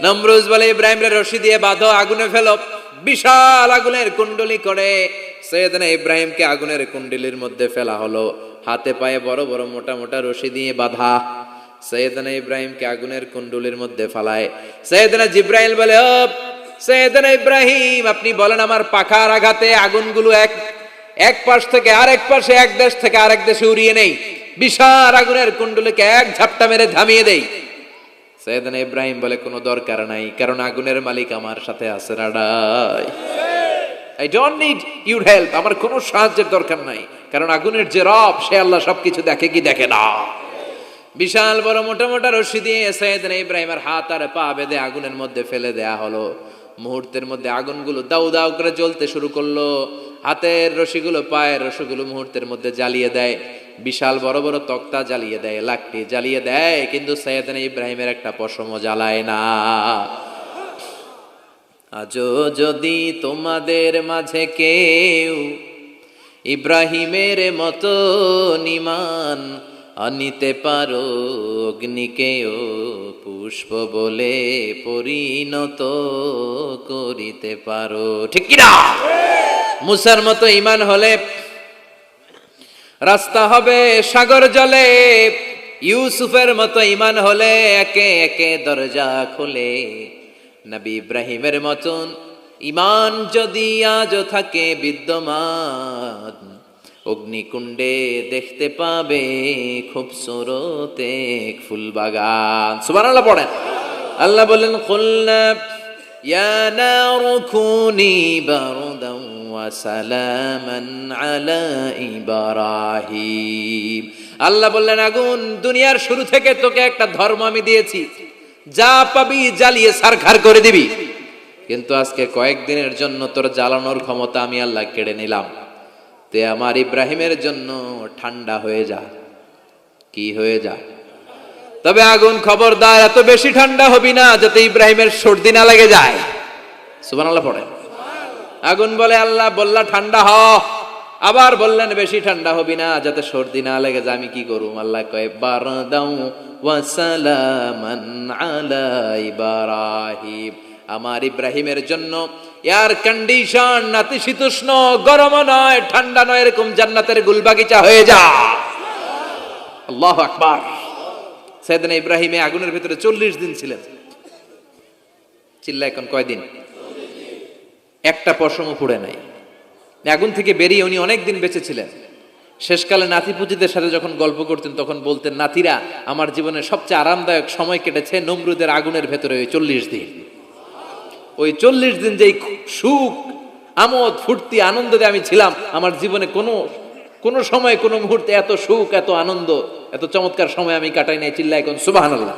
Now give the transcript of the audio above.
নমরুজ বলে ইব্রাহিম রে রশি দিয়ে বাঁধো, আগুনে ফেলো। বিশাল আগুনের কুণ্ডলি করে সৈয়দনা ইব্রাহিমকে আগুনের কুণ্ডলির মধ্যে ফেলা হলো। হাতে পায়ে বড় বড় মোটা মোটা রশি দিয়ে বাঁধা সৈয়দনা ইব্রাহিমকে আগুনের কুণ্ডলির মধ্যে ফালায়। সৈয়দনা জিব্রাইল বলে, ও সৈয়দনা ইব্রাহিম, আপনি বলেন আমার পাখার আঘাতে আগুনগুলো এক পাশ থেকে আরেক পাশে, এক দেশ থেকে আরেক দেশে উড়িয়ে নেই, বিশাল আগুনের কুণ্ডলিকে এক ঝাপটা মেরে থামিয়ে দেই। সৈয়দনা ইব্রাহিম বলে, কোনো দরকার নাই, কারণ আগুনের মালিক আমার সাথে আছে। রাডাই, I don't need your help, আমার কোনো সাহায্যের দরকার নাই, কারণ আগুনের যে রব সে আল্লাহ সবকিছু দেখে কি দেখে না। বিশাল বড় মোটা মোটা রশি দিয়ে সৈয়দনা ইব্রাহিমের হাত আর পা বেঁধে আগুনের মধ্যে ফেলে দেয়া হলো। মুহূর্তের মধ্যে আগুনগুলো দাউ দাউ করে জ্বলতে শুরু করলো। হাতের রশিগুলো পায়ের রশিগুলো মুহূর্তের মধ্যে জ্বালিয়ে দেয়। বিশাল বড় বড় তক্তা জ্বালিয়ে দেয়, লাকড়ি জ্বালিয়ে দেয়, কিন্তু সৈয়দনা ইব্রাহিমের একটা পশমও জ্বালায় না। আজও যদি তোমাদের মাঝে কেউ ইব্রাহিমের মতো ঈমান আনিতে পারো, অগ্নিকেও পুষ্প বলে পরিণত করিতে পারো, ঠিক কিনা? মুসার মতো ঈমান হলে রাস্তা হবে সাগর জলে, ইউসুফের মতো ঈমান হলে একে একে দরজা খুলে। নবী ইব্রাহিমের মতন ঈমান যদি আজও থাকে বিদ্যমান, অগ্নিকুণ্ডে দেখতে পাবে খুবসুরত এক ফুলবাগান। সুবহানাল্লাহ পড়েন। আল্লাহ বলেন, কুলনা ইয়া নারু কুনি বারদান ওয়া সালামান আলা ইব্রাহিম। আল্লাহ বললেন, আগুন, দুনিয়ার শুরু থেকে তোকে একটা ধর্ম আমি দিয়েছি, যা পাবি জ্বালিয়ে ছারখার করে দিবি, কিন্তু আজকে কয়েকদিনের জন্য তোর জ্বালানোর ক্ষমতা আমি আল্লাহ কেড়ে নিলাম। তে আমার ইব্রাহিমের জন্য ঠান্ডা হয়ে যা। কি হয়ে যা? তবে আগুন খবরদার এত বেশি ঠান্ডা হবি না যাতে ইব্রাহিমের সর্দি না লেগে যায়। সুবহানাল্লাহ পড়েন। আগুন বলে, আল্লাহ বললা ঠান্ডা হ, আবার বললেন বেশি ঠান্ডা হবি না যাতে সর্দি না লেগে যায়। আমি কি করুম? আল্লাহ কয়, বারদাউ ওয়া সালামান আলা ইব্রাহিম। আমার ইব্রাহিমের জন্য এয়ার কন্ডিশন, নাতিশীতোষ্ণ, গরম নয় ঠান্ডা নয়, এরকম জান্নাতের গুলবাগিচা হয়ে যা। আল্লাহু আকবার। সৈয়দনা ইব্রাহিম আগুনের ভিতরে 40 দিন ছিলেন। চিল্লা এখন কয়দিন? একটা পশমও পুড়ে নাই। আগুন থেকে বেরিয়ে উনি অনেক দিন বেঁচে ছিলেন। শেষকালে নাতি পুতিদের সাথে যখন গল্প করতেন তখন বলতেন, নাতিরা, আমার জীবনের সবচেয়ে আরামদায়ক সময় কেটেছে নমরুদের আগুনের ভেতরে ওই 40 দিন। ওই 40 দিন যেই সুখ, আমোদ, ফুর্তি, আনন্দে আমি ছিলাম, আমার জীবনে কোনো সময় কোনো মুহূর্তে এত সুখ, এত আনন্দ, এত চমৎকার সময় আমি কাটাই নাই। চিল্লা এখন সুবহানাল্লাহ।